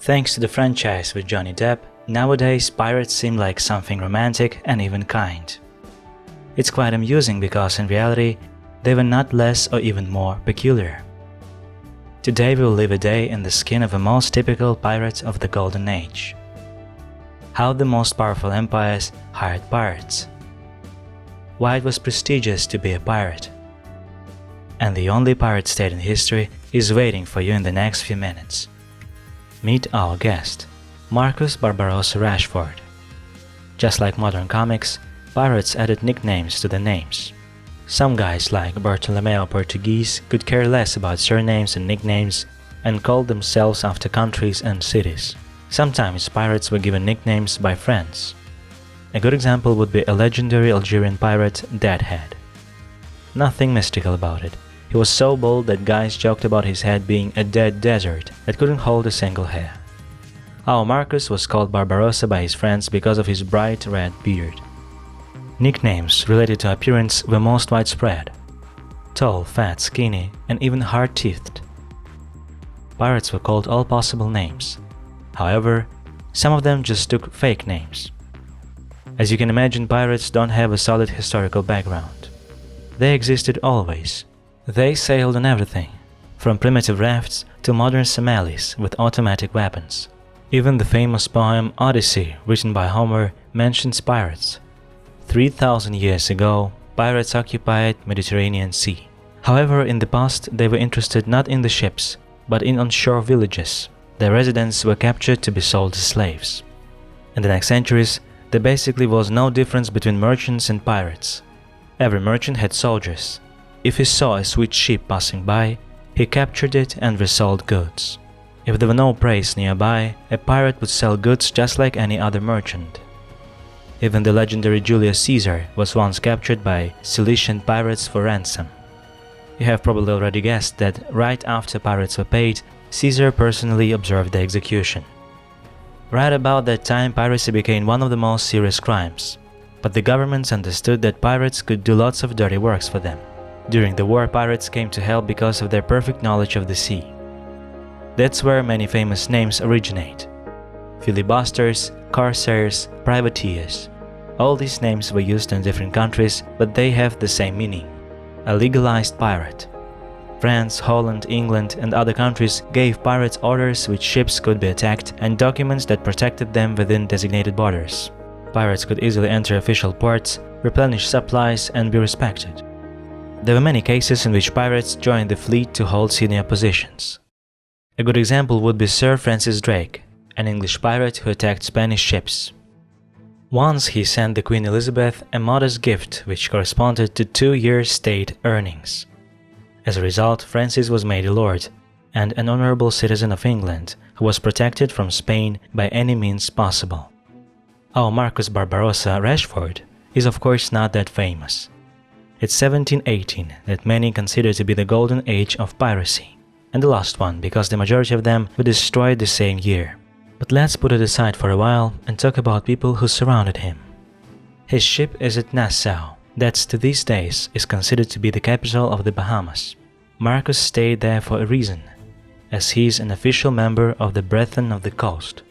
Thanks to the franchise with Johnny Depp, nowadays pirates seem like something romantic and even kind. It's quite amusing because in reality, they were not less or even more peculiar. Today we will live a day in the skin of a most typical pirate of the Golden Age. How the most powerful empires hired pirates. Why it was prestigious to be a pirate. And the only pirate state in history is waiting for you in the next few minutes. Meet our guest, Markus Barbarossa Rashford. Just like modern comics, pirates added nicknames to the names. Some guys like Bartolomeo Portuguese could care less about surnames and nicknames and called themselves after countries and cities. Sometimes pirates were given nicknames by friends. A good example would be a legendary Algerian pirate, Deadhead. Nothing mystical about it. He was so bold that guys joked about his head being a dead desert that couldn't hold a single hair. Our Markus was called Barbarossa by his friends because of his bright red beard. Nicknames related to appearance were most widespread: tall, fat, skinny, and even hard-teethed. Pirates were called all possible names. However, some of them just took fake names. As you can imagine, pirates don't have a solid historical background. They existed always. They sailed on everything, from primitive rafts to modern Somalis with automatic weapons. Even the famous poem Odyssey, written by Homer, mentions pirates. 3,000 years ago, pirates occupied Mediterranean Sea. However, in the past, they were interested not in the ships, but in onshore villages. Their residents were captured to be sold as slaves. In the next centuries, there basically was no difference between merchants and pirates. Every merchant had soldiers. If he saw a sweet ship passing by, he captured it and resold goods. If there were no prey nearby, a pirate would sell goods just like any other merchant. Even the legendary Julius Caesar was once captured by Cilician pirates for ransom. You have probably already guessed that right after pirates were paid, Caesar personally observed the execution. Right about that time, piracy became one of the most serious crimes. But the governments understood that pirates could do lots of dirty works for them. During the war, pirates came to help because of their perfect knowledge of the sea. That's where many famous names originate: filibusters, corsairs, privateers. All these names were used in different countries, but they have the same meaning: a legalized pirate. France, Holland, England, and other countries gave pirates orders which ships could be attacked and documents that protected them within designated borders. Pirates could easily enter official ports, replenish supplies, and be respected. There were many cases in which pirates joined the fleet to hold senior positions. A good example would be Sir Francis Drake, an English pirate who attacked Spanish ships. Once he sent the Queen Elizabeth a modest gift which corresponded to 2 years' state earnings. As a result, Francis was made a lord and an honorable citizen of England who was protected from Spain by any means possible. Our Markus Barbarossa Rashford is of course not that famous. It's 1718 that many consider to be the golden age of piracy, and the last one because the majority of them were destroyed the same year. But let's put it aside for a while and talk about people who surrounded him. His ship is at Nassau, that's to these days is considered to be the capital of the Bahamas. Markus stayed there for a reason, as he is an official member of the Brethren of the Coast.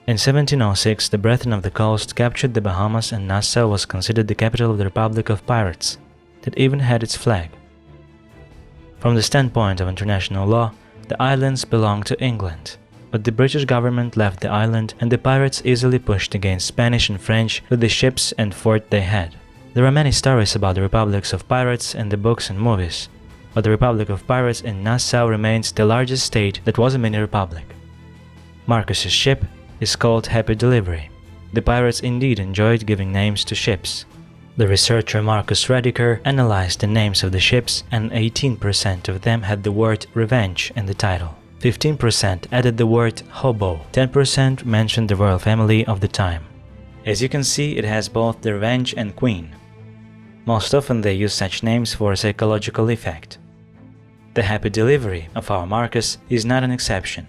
In 1706, the Brethren of the Coast captured the Bahamas and Nassau was considered the capital of the Republic of Pirates, that even had its flag. From the standpoint of international law, the islands belonged to England, but the British government left the island and the pirates easily pushed against Spanish and French with the ships and fort they had. There are many stories about the republics of pirates in the books and movies, but the Republic of Pirates in Nassau remains the largest state that was a mini-republic. Markus's ship is called Happy Delivery. The pirates indeed enjoyed giving names to ships. The researcher Markus Rediker analyzed the names of the ships and 18% of them had the word revenge in the title. 15% added the word hobo, 10% mentioned the royal family of the time. As you can see, it has both the revenge and queen. Most often they use such names for a psychological effect. The Happy Delivery of our Markus is not an exception.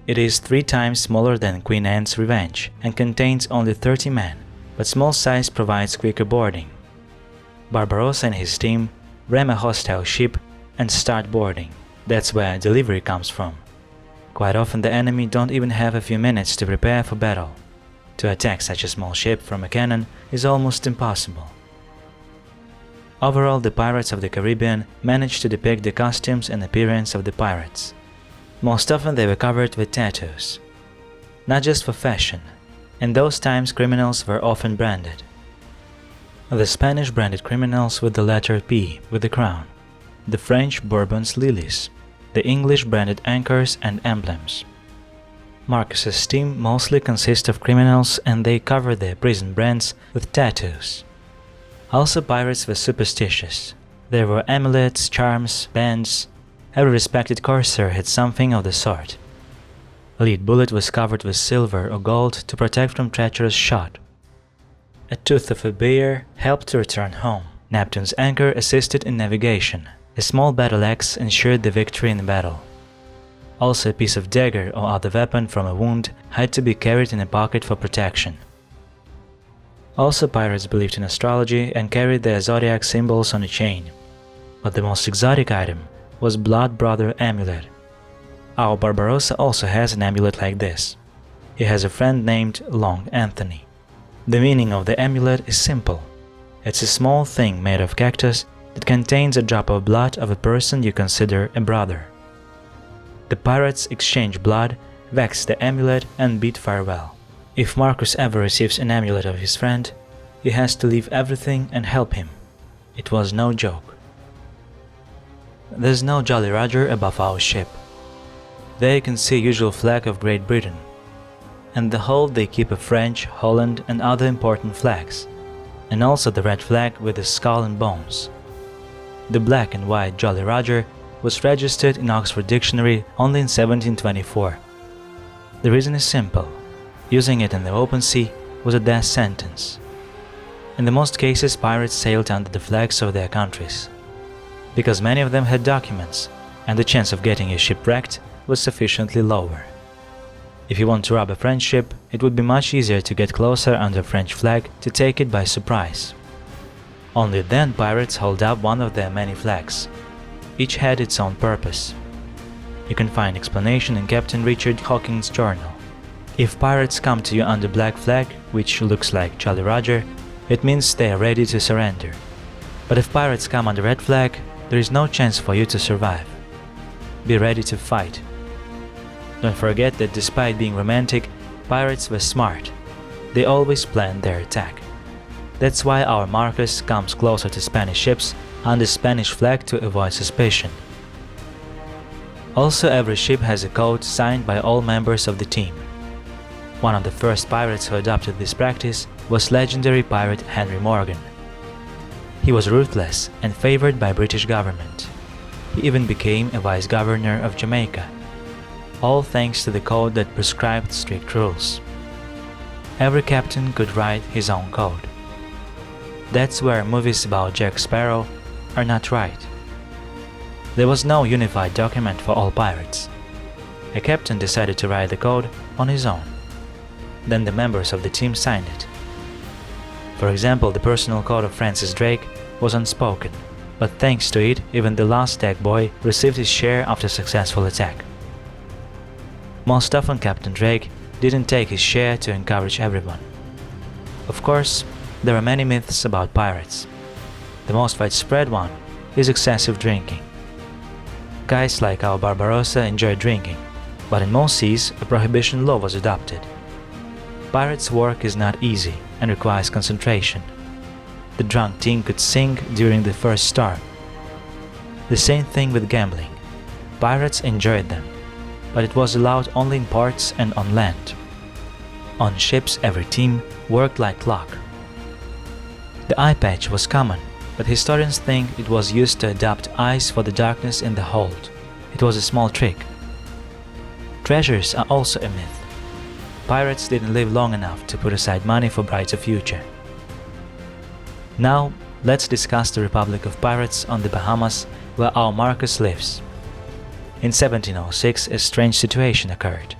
It is 3 times smaller than Queen Anne's Revenge and contains only 30 men, but small size provides quicker boarding. Barbarossa and his team ram a hostile ship and start boarding. That's where delivery comes from. Quite often the enemy don't even have a few minutes to prepare for battle. To attack such a small ship from a cannon is almost impossible. Overall, the Pirates of the Caribbean managed to depict the costumes and appearance of the pirates. Most often they were covered with tattoos. Not just for fashion. In those times criminals were often branded. The Spanish branded criminals with the letter P with the crown. The French Bourbon's lilies. The English branded anchors and emblems. Markus's team mostly consists of criminals and they cover their prison brands with tattoos. Also, pirates were superstitious. There were amulets, charms, bands. Every respected corsair had something of the sort. A lead bullet was covered with silver or gold to protect from treacherous shot. A tooth of a bear helped to return home. Neptune's anchor assisted in navigation. A small battle axe ensured the victory in battle. Also, a piece of dagger or other weapon from a wound had to be carried in a pocket for protection. Also, pirates believed in astrology and carried their zodiac symbols on a chain. But the most exotic item was Blood Brother amulet. Our Barbarossa also has an amulet like this. He has a friend named Long Anthony. The meaning of the amulet is simple. It's a small thing made of cactus that contains a drop of blood of a person you consider a brother. The pirates exchange blood, wax the amulet and bid farewell. If Markus ever receives an amulet of his friend, he has to leave everything and help him. It was no joke. There's no Jolly Roger above our ship. There you can see usual flag of Great Britain. And the hold they keep a French, Holland and other important flags, and also the red flag with the skull and bones. The black and white Jolly Roger was registered in Oxford Dictionary only in 1724. The reason is simple. Using it in the open sea was a death sentence. In the most cases, pirates sailed under the flags of their countries, because many of them had documents, and the chance of getting a ship wrecked was sufficiently lower. If you want to rob a French ship, it would be much easier to get closer under a French flag to take it by surprise. Only then pirates hold up one of their many flags. Each had its own purpose. You can find explanation in Captain Richard Hawking's journal. If pirates come to you under black flag, which looks like Jolly Roger, it means they are ready to surrender. But if pirates come under red flag, there is no chance for you to survive. Be ready to fight. Don't forget that despite being romantic, pirates were smart. They always planned their attack. That's why our Markus comes closer to Spanish ships under Spanish flag to avoid suspicion. Also, every ship has a code signed by all members of the team. One of the first pirates who adopted this practice was legendary pirate Henry Morgan. He was ruthless and favored by British government. He even became a vice-governor of Jamaica, all thanks to the code that prescribed strict rules. Every captain could write his own code. That's where movies about Jack Sparrow are not right. There was no unified document for all pirates. A captain decided to write the code on his own. Then the members of the team signed it. For example, the personal code of Francis Drake was unspoken, but thanks to it, even the last deck boy received his share after a successful attack. Most often, Captain Drake didn't take his share to encourage everyone. Of course, there are many myths about pirates. The most widespread one is excessive drinking. Guys like our Barbarossa enjoy drinking, but in most seas, a prohibition law was adopted. Pirates' work is not easy and requires concentration. The drunk team could sink during the first storm. The same thing with gambling. Pirates enjoyed them, but it was allowed only in ports and on land. On ships, every team worked like clock. The eye patch was common, but historians think it was used to adapt eyes for the darkness in the hold. It was a small trick. Treasures are also a myth. Pirates didn't live long enough to put aside money for brighter future. Now, let's discuss the Republic of Pirates on the Bahamas, where our Markus lives. In 1706, a strange situation occurred.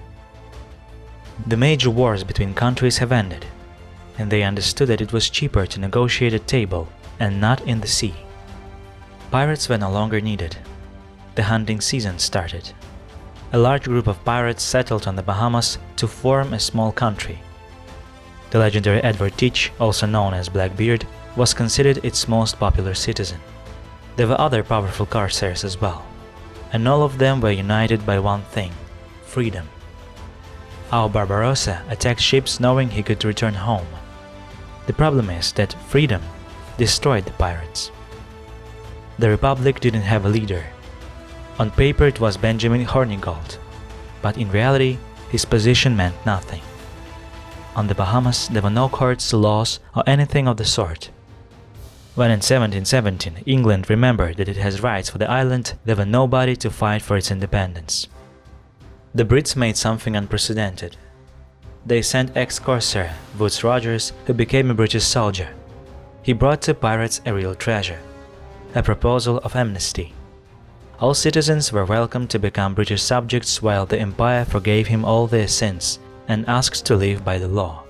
The major wars between countries have ended, and they understood that it was cheaper to negotiate at table and not in the sea. Pirates were no longer needed. The hunting season started. a large group of pirates settled on the Bahamas to form a small country. The legendary Edward Teach, also known as Blackbeard, was considered its most popular citizen. There were other powerful corsairs as well, and all of them were united by one thing: freedom. Our Barbarossa attacked ships knowing he could return home. The problem is that freedom destroyed the pirates. The Republic didn't have a leader. On paper it was Benjamin Hornigold, but in reality his position meant nothing. On the Bahamas there were no courts, laws, or anything of the sort. When in 1717 England remembered that it has rights for the island, there were nobody to fight for its independence. The Brits made something unprecedented. They sent ex-corsair Woodes Rogers, who became a British soldier. He brought to pirates a real treasure: a proposal of amnesty. All citizens were welcome to become British subjects while the Empire forgave him all their sins and asked to live by the law.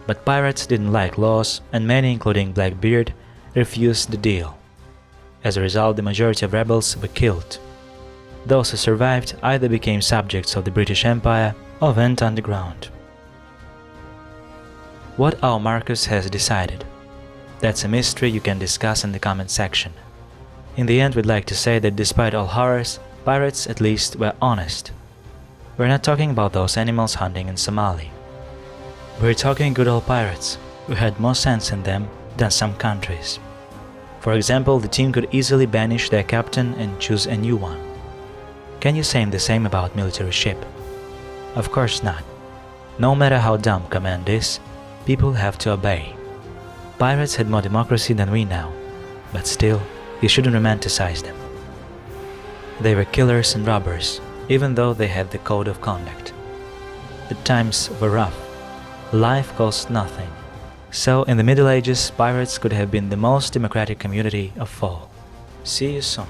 But pirates didn't like laws, and many, including Blackbeard, refused the deal. As a result, the majority of rebels were killed. Those who survived either became subjects of the British Empire or went underground. What our Markus has decided? That's a mystery you can discuss in the comment section. In the end, we'd like to say that despite all horrors, pirates at least were honest. We're not talking about those animals hunting in Somalia. We're talking good old pirates who had more sense in them than some countries. For example, the team could easily banish their captain and choose a new one. Can you say the same about military ship? Of course not. No matter how dumb command is, people have to obey. Pirates had more democracy than we now, but still, you shouldn't romanticize them. They were killers and robbers, even though they had the code of conduct. The times were rough. Life cost nothing. So in the Middle Ages, pirates could have been the most democratic community of all. See you soon.